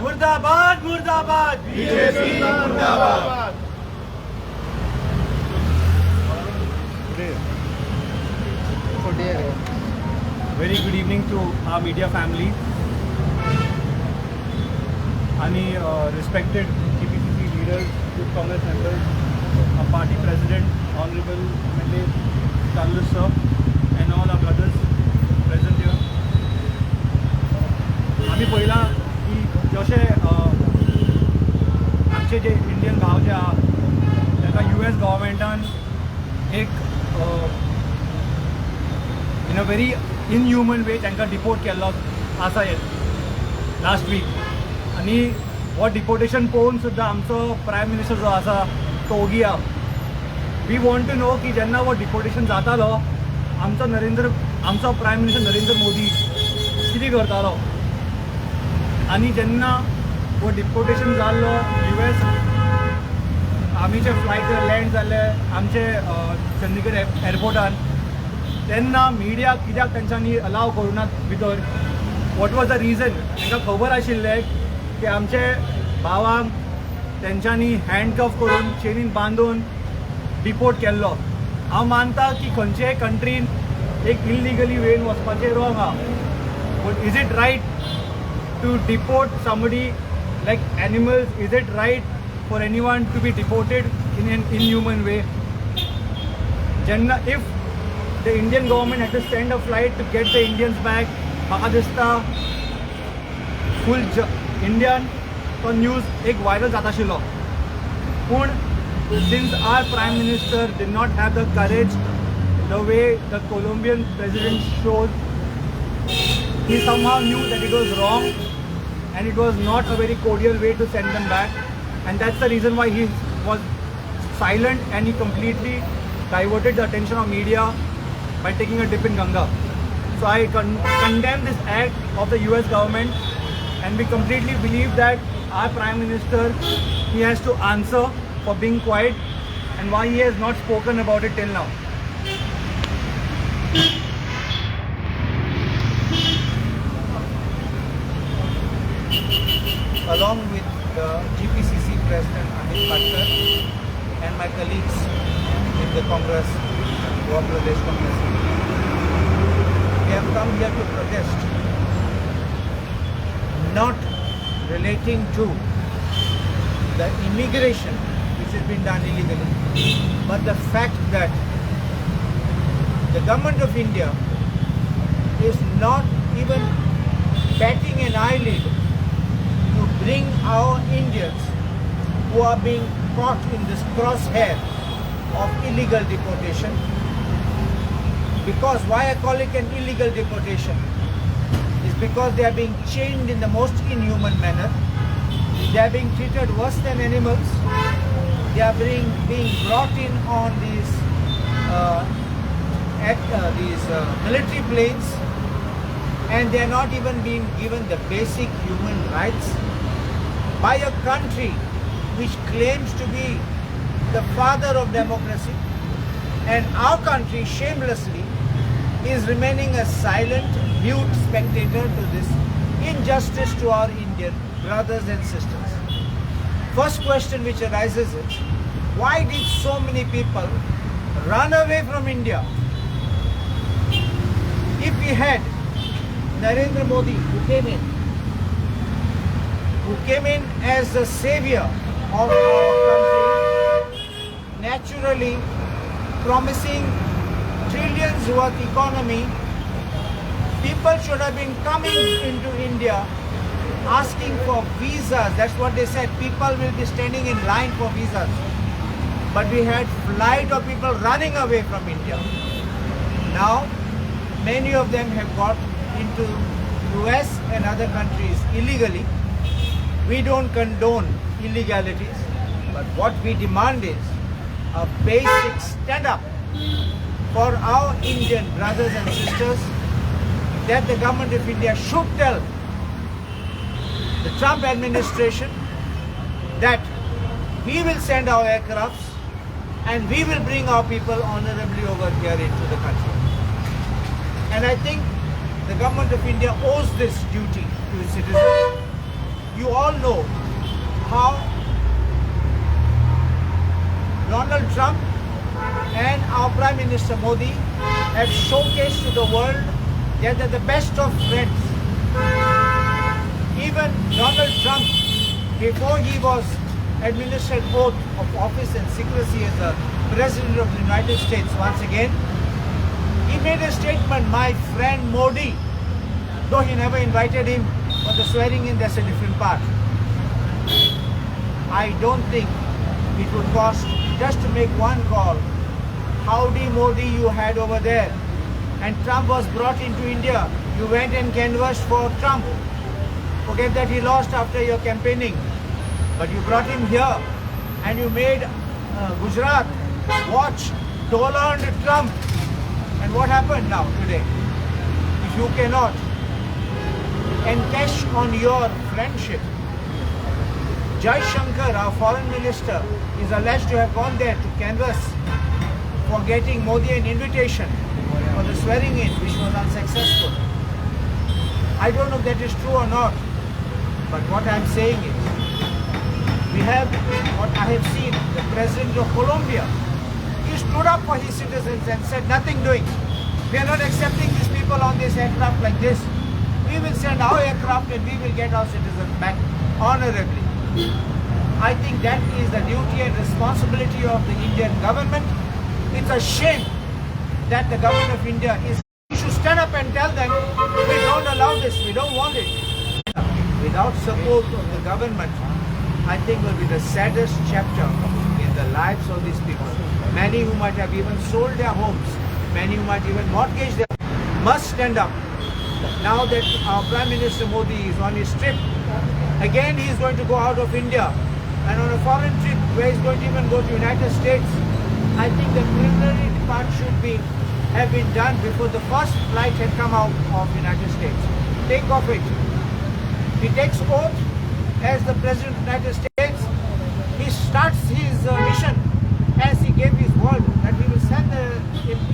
मुर्दाबाद मुर्दाबाद Very good evening to our media family and respected TPCC leaders, Youth Congress members, our party president, Honorable MLA Carlos sir, and all our brothers present here. आम्ही पहिला की जशे आमचे जे Indian भाव जे आहा ताका US गव्हर्मेंटान एक इन अ व्हेरी इनह्युमन वे तांकां डिपोर्ट केल्लो आसा लास्ट वीक आनी हो डिपोर्टेशन पळोवन सुद्दां आमचो प्रायम मिनिस्टर जो आसा तो ओगी आहा. वी वॉन्ट टू नो की जेन्ना हो डिपोर्टेशन जातालो आमचो प्रायम मिनिस्टर नरेंद्र मोदी कितें करतालो आनी जेन्ना हो डिपोर्टेशन जाल्लो US आमीचे फ्लायट लँड जाल्ले आमचे चंदीगड एअरपोर्टान तेन्ना मिडिया कित्याक तेंच्यांनी अलाव करुनात भितर. What was the region? तांकां खबर आशिल्लें की आमचे भावांक तेंच्यांनी हँडकफ करून चेनीन बांदून डिपोर्ट केल्लो. हांव मानता की खंयचेय कंट्रीन एक इल्लिगली वेन वचपाचें रॉंग आहा, but is it right to deport somebody like animals? Is it right for anyone to be deported in an inhuman way? If the Indian government had to send a flight to get the Indians back, Pakistan full Indian तो news एक viral जाता आशिल्लो. But since our prime minister did not have the courage the way the Colombian president showed, he somehow knew that it was wrong and it was not a very cordial way to send them back, and that's the reason why he was silent and he completely diverted the attention of media by taking a dip in Ganga. So I condemn this act of the US government, and we completely believe that our Prime Minister, he has to answer for being quiet and why he has not spoken about it till now. Along with the GPCC President Anil Patkar and my colleagues in the Congress, Goa Pradesh Congress, we have come here to protest, not relating to the immigration which has been done illegally, but the fact that the government of India is not even batting an eyelid to bring our Indians who are being caught in this crosshair of illegal deportation. Because why I call it an illegal deportation is because they are being chained in the most inhuman manner. They are being treated worse than animals. They are being brought in on these military planes, and they are not even being given the basic human rights by a country which claims to be the father of democracy, and our country shamelessly is remaining a silent, mute spectator to this injustice to our Indian brothers and sisters. First question which arises is, why did so many people run away from India? If we had Narendra Modi who came in as the savior of our country, naturally promising trillions worth economy, people should have been coming into India asking for visas. That's what they said. People will be standing in line for visas. But we had flight of people running away from India. Now, many of them have got into US and other countries illegally. We don't condone illegalities, but what we demand is a basic stand-up for our Indian brothers and sisters, that the government of India should tell the Trump administration that we will send our aircrafts and we will bring our people honorably over here into the country. And I think the government of India owes this duty to its citizens. all know how Donald Trump and our Prime Minister Modi have showcased to the world that they're the best of friends. Even Donald Trump, before he was administered oath of office and secrecy as the President of the United States once again, he made a statement, my friend Modi, though he never invited him for the swearing in, that's a different part. I don't think it would cost just to make one call. Howdy Modi you had over there. And Trump was brought into India. You went and canvassed for Trump. Forget that he lost after your campaigning. But you brought him here and you made Gujarat watch Donald Trump. And what happened now today? If you cannot encash on your friendship, Jai Shankar, our foreign minister, is alleged to have gone there to canvass for getting Modi an invitation for the swearing in, which was unsuccessful. I don't know if that is true or not, but what I am saying is, we have what I have seen, the President of Colombia. He stood up for his citizens and said, nothing doing. We are not accepting these people on this aircraft like this. We will send our aircraft and we will get our citizens back honorably. I think that is the duty and responsibility of the Indian government. It's a shame that the government of India is. We should stand up and tell them, we don't allow this, we don't want it. Without support of the government, I think will be the saddest chapter in the lives of these people. Many who might have even sold their homes, many who might even mortgage their must stand up. Now that our Prime Minister Modi is on his trip, again he is going to go out of India and on a foreign trip where he is going to even go to United States. I think the preliminary part should have been done before the first flight had come out of United States. Take off it. He takes oath as the President of the United States. He starts his mission as he gave his word that he will send the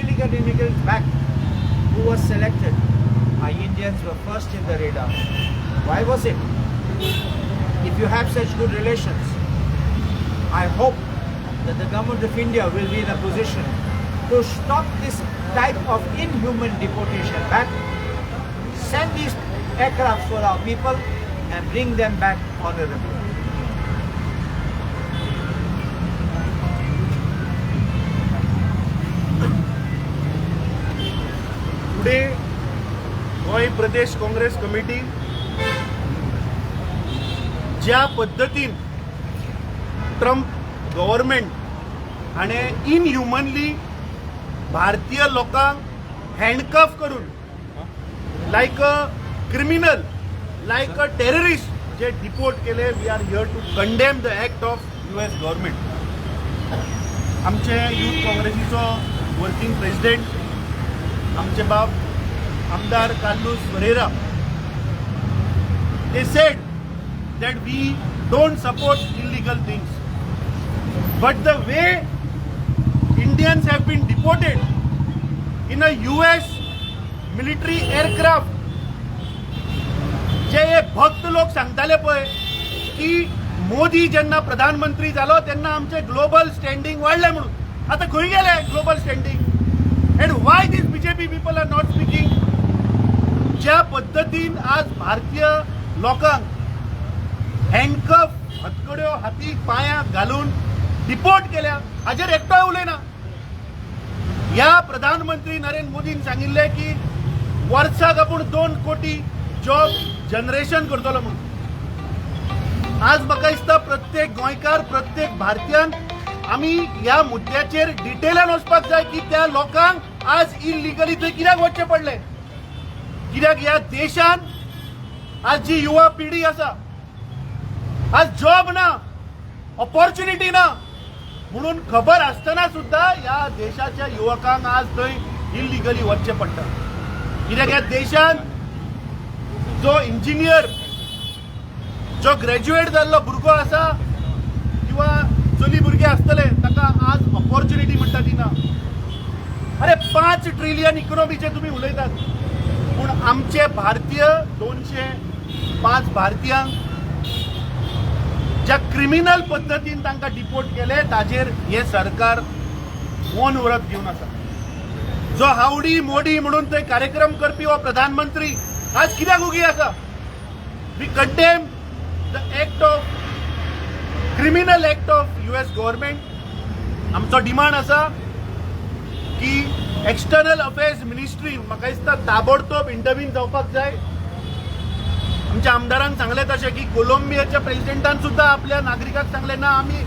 illegal immigrants back. Who was selected? Our Indians were first in the radar. Why was it? If you have such good relations, I hope that the government of India will be in a position to stop this type of inhuman deportation back, send these aircrafts for our people and bring them back honorably. Today, गोय प्रदेश Congress committee ज्या पद्धतीन Trump government हाणे इनह्युमनली भारतीय लोकांक handcuff करून like a criminal like a terrorist जे deport केले, we are here to condemn the act of US government. आमचे यूथ काँग्रेसीचो वर्किंग प्रेसिडेंट आमचे बाब आमदार Carlos Ferreira, they said that we don't support illegal things, but the way Indians have been deported in a US military aircraft, जे हे भक्त लोक सांगताले पळय की मोदी जेन्ना प्रधानमंत्री जालो तेन्ना आमचे ग्लोबल स्टँडिंग वाडले म्हणून, आता खंय गेले global standing? And why this BJP people are not speaking? ज्या पद्धतीन आज भारतीय लोकांक हँडकफ, हतकड्यो हातीक पांयाक घालून डिपोर्ट केल्या, हाजेर एकटोय उलयना. ह्या प्रधानमंत्री नरेंद्र मोदीन सांगिल्ले की वर्साक आपूण 2 कोटी जॉब जनरेशन करतलो म्हणून. आज म्हाका दिसता प्रत्येक गोंयकार, प्रत्येक भारतीयान आमी ह्या मुद्द्याचेर डिटेलान वचपाक जाय की त्या लोकांक आज इलिगली थंय कित्याक वचचें पडलें. कित्याक ह्या देशान आज जी युवा पिढी आसा, आज जॉब ना, ऑपॉर्च्युनिटी ना, म्हणून खबर आसतना सुद्धा ह्या देशाच्या युवकांक आज थंय इलिगली वचचें पडटा. कित्याक ह्या देशान जो इंजिनियर, जो ग्रॅज्युएट जाल्लो भुरगो आसा किंवा चली भुरगे आसतले, ताका आज ऑपॉर्च्युनिटी म्हणटा ती ना. अरे 5 ट्रिलियन इकॉनॉमीचे तुम्ही उलयतात, पूण आमचे भारतीय 205 भारतीयांक ज्या क्रिमिनल पद्दतीन तांकां डिपोर्ट केले ताजेर हे सरकार मौन व्रत घेवन आसा. जो हावडी मोडी म्हणून थंय कार्यक्रम करपी हो प्रधानमंत्री आज कित्याक उगी आसा? We condemn the act of criminal act of US government. आमचो डिमांड आसा की एक्सटर्नल अफेअर्स मिनिस्ट्री म्हाका दिसता ताबडतोब इंटरव्हीन जावपाक जाय. आमच्या आमदारांक सांगले तशें की कोलंबियाच्या प्रेसिडेंटान सुद्धा आपल्या नागरिकांक सांगले ना आमी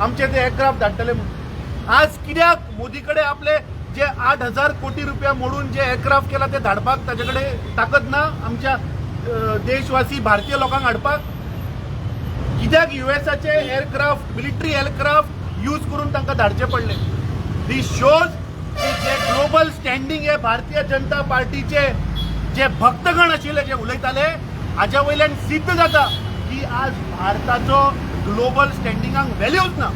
आमचे ते एअरक्राफ्ट धाडटले म्हणून. आज कित्याक मोदी कडेन आपले जे 8,000 कोटी रुपया मोडून जे एअरक्राफ्ट केला ते धाडपाक ताजे कडेन ताकद ना आमच्या देशवासी भारतीय लोकांक हाडपाक? कित्याक युएसाचे एअरक्राफ्ट मिलिटरी एअरक्राफ्ट यूज करून तांकां धाडचे पडले? दीस शोज की जे ग्लोबल स्टँडिंग हे भारतीय जनता पार्टीचे जे भक्तगण आशिल्ले जे उलयताले हाच्या वयल्यान सिद्ध जाता की आज भारताचो ग्लोबल स्टँडिंगाक व्हॅल्यूच ना.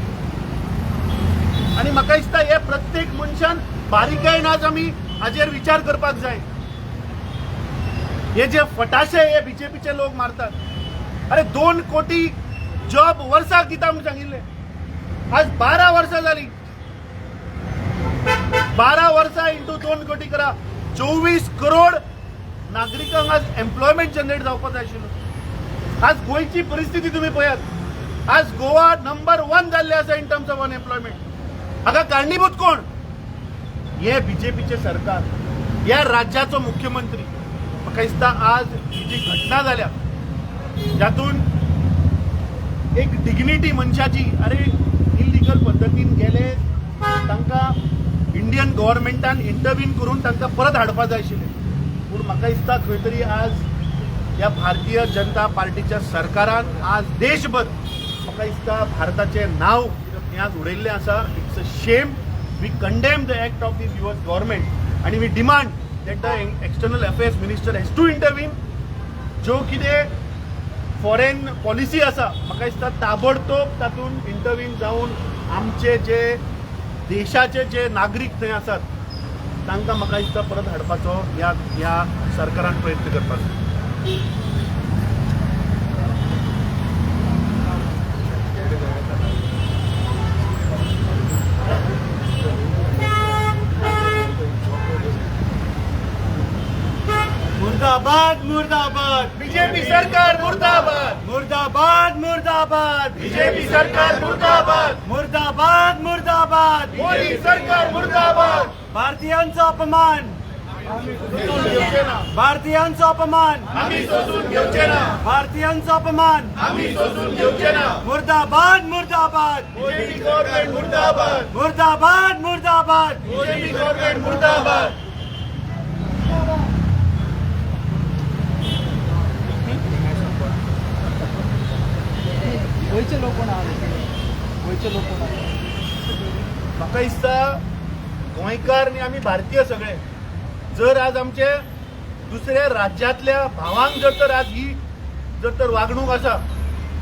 आणि म्हाका दिसता हे प्रत्येक मनशान बारीकायेन आज आमी हाजेर विचार करपाक जाय. हे जे फटाशे हे बीजेपीचे लोक मारतात, अरे 2 कोटी जॉब वर्साक दिता म्हणून सांगिल्ले, आज 12 वर्सां जाली. 12 वर्सां इंटू 2 कोटी करा, 24 करोड नागरिकांक आज एम्प्लॉयमेंट जनरेट जावपाक जाय आशिल्लो. आज गोंयची परिस्थिती तुम्ही पळयात. आज गोवा नंबर 1 जाल्ले आसा इन टर्म्स ऑफ अनएम्प्लॉयमेंट. हाका कारणीभूत कोण? हे बीजेपीचे सरकार, ह्या राज्याचो मुख्यमंत्री. म्हाका दिसता आज ही जी घटना जाल्या जातून एक डिग्निटी मनशाची, अरे इलिगल पद्दतीन गेले तांकां इंडियन गव्हर्नमेंटान इंटरव्हीन करून तांकां परत हाडपाक जाय आशिल्लें. पूण म्हाका दिसता खंय तरी आज ह्या भारतीय जनता पार्टीच्या सरकारान आज देशभर म्हाका दिसता भारताचें नांव आज उडयल्लें आसा. It's a shame. We condemn the act of this US government आणि we demand that the external affairs minister has to intervene. ज्यो कितें फॉरेन पॉलिसी आसा म्हाका दिसता ताबडतोब तातूंत इंटरव्हीन जावन आमचे जे देशाचे जे नागरीक थंय आसात तांकां म्हाका दिसता परत हाडपाचो ह्या सरकारान प्रयत्न करपाचो. मुर्दाबाद मुर्दाबाद बीजेपी सरकार मुर्दाबाद. मुर्दाबाद मुर्दाबाद बीजेपी सरकार मुर्दाबाद. मुर्दाबाद मुर्दाबाद मोदी सरकार मुर्दाबाद. भारतीयांचा अपमान, भारतीयांचा अपमान, आम्ही सोसून घेवचे ना. भारतीयांचा अपमान, आम्ही सोसून घेवचे ना. मुर्दाबाद मुर्दाबाद बीजेपी गव्हर्नमेंट मुर्दाबाद. मुर्दाबाद मुर्दाबाद बीजेपी गव्हर्नमेंट मुर्दाबाद. गोयचे लोक कोण आले? गोयचे लोक कोण आले? म्हाका दिसता गोंयकार न्ही आमी भारतीय सगळे. जर आज आमचे दुसऱ्या राज्यांतल्या भावांक जर आज ही जर वागणूक आसा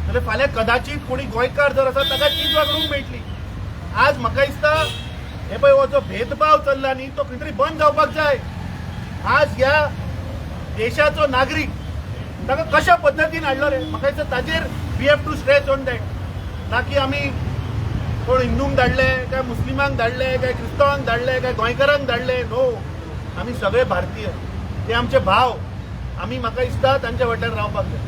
जाल्यार फाल्यां कदाचित कोणी गोंयकार जर आसा ताका तीच वागणूक मेळटली. आज म्हाका दिसता हे पळय हो जो भेदभाव चल्ला न्ही तो खंय तरी बंद जावपाक जाय. आज ह्या देशाचो नागरीक ताका कशा पद्दतीन हाडलो रे? म्हाका दिसता ताजेर we have to stretch on that. ना की आमी कोण हिंदूंक धाडले काय मुस्लिमांक धाडले काय क्रिस्तांवांक धाडले काय गोंयकारांक धाडले. नो, आमी सगळे भारतीय. ते आमचे भाव. आमी म्हाका दिसता तांच्या वाट्यार रावपाक जाय.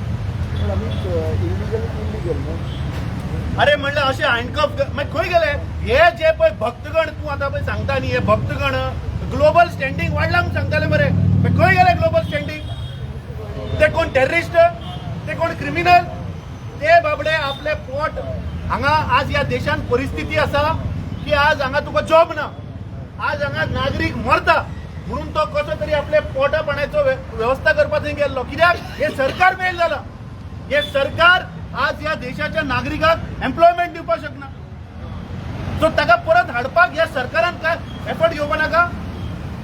अरे म्हणल्यार अशें हँडकफ मागीर खंय गेले हे जे पळय भक्तगण तूं आतां पळय सांगता न्ही हे भक्तगण ग्लोबल स्टँडिंग वाडला म्हूण सांगताले मरे. खंय गेले ग्लोबल स्टँडिंग? ते कोण टेररिस्ट? ते कोण क्रिमिनल? ते बाबडे आपले पोट हांगा आज ह्या देशान परिस्थिती आसा की आज हांगा तुका जॉब ना. आज हांगा नागरीक मरता म्हणून तो कसो तरी आपले पोटा पाण्याचो व्यवस्था करपाक थंय गेल्लो. कित्याक? हे सरकार फेल जाला. हे सरकार आज ह्या देशाच्या नागरिकांक एम्प्लॉयमेंट दिवपाक शकना. सो ताका परत हाडपाक ह्या सरकारान काय एफर्ट घेवपा नाका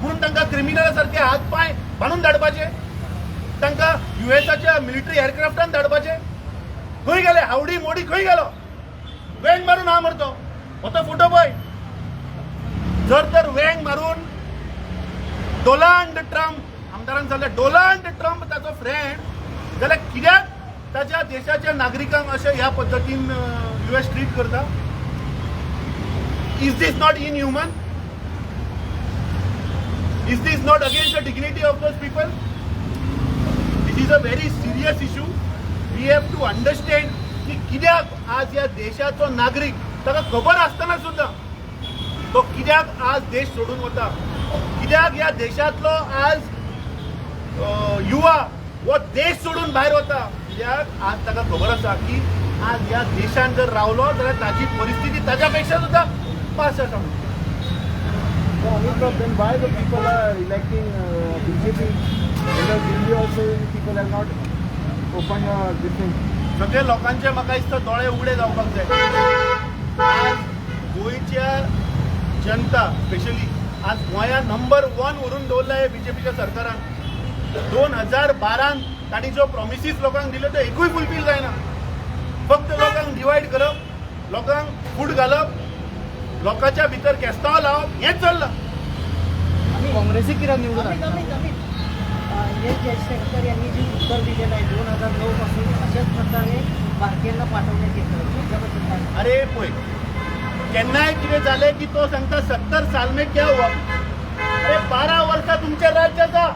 म्हणून तांकां क्रिमिनला सारखे हात पाय बांदून धाडपाचे, तांकां युएसाच्या मिलिटरी एअरक्राफ्टान धाडपाचे. खंय गेले? हावडी मोडी खंय गेलो? वेंग मारून हा मरतो. होतो फोटो पळय. जर तर वेंग मारून डोनाल्ड ट्रम्प आमदारान सांगले डोनाल्ड ट्रम्प ताचो फ्रेंड जाल्यार कित्याक ताच्या देशाच्या नागरिकांक अशें ह्या पद्दतीन US ट्रीट करता? Is this not inhuman? Is this not against the dignity of those people? This is a very serious issue. We have to understand की कित्याक आज ह्या देशाचो नागरीक ताका खबर आसतना सुद्धा तो कित्याक आज देश सोडून वता, कित्याक ह्या देशातलो आज युवा वो देश सोडून भायर वता, कित्याक आज ताका खबर आसा की आज ह्या देशान जर रावलो जाल्यार ताची परिस्थिती ताच्या पेक्षा सुद्धा पास आसा. Then why the people are electing BJP? Because Delhi also people have not opened this thing. सगळे लोकांचे म्हाका दिसता दोळे उगडे जावपाक जाय. आज गोंयच्या जनता स्पेशली आज गोंया नंबर 1 व्हरून दवरला हे बीजेपीच्या सरकारान. 2012 तांणी जो प्रॉमिसीस लोकांक दिले ते एकूय फुलफील जायना. फक्त लोकांक डिवायड करप, लोकांक फूट घालप, लोकांच्या भितर केस्तांव लावप हेंच चल्लां. काँग्रेसीक कित्याक निवडून हाडटा? हे जयशंकर यांनी जे उत्तर दिलेलं आहे 2009 पासून अशाच प्रकारे भारतीयांना पाठवण्यात येतं त्याच्याबद्दल काय? अरे पळय, केन्नाय कितें जालें की तो सांगता 70 साल में क्या हुआ. अरे 12 वर्सां तुमच्या राज्याचा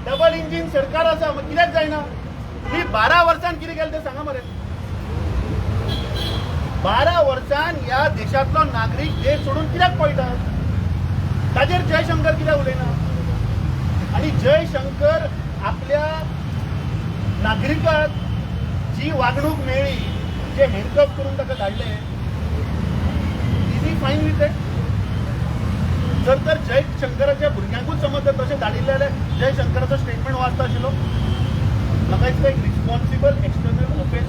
डबल इंजिन सरकार आसा, मग कित्याक जायना? ही 12 वर्सान कितें केलें तें सांगा मरे. 12 वर्सान ह्या देशातलो नागरीक देश सोडून कित्याक पळयता? ताजेर जयशंकर कित्याक उलयना? आणि जयशंकर आपल्या नागरिकाक जी वागणूक मेळ्ळी, जे हँडकफ करून ताका धाडले, इज ही फायन विथ इट? जर तर जयशंकराच्या भुरग्यांकूच समज जर तशें धाडिल्लें जाल्यार जयशंकराचो स्टेटमेंट वाचता आशिल्लो. म्हाका दिसता एक रिस्पॉन्सिबल एक्सटर्नल अफेर्स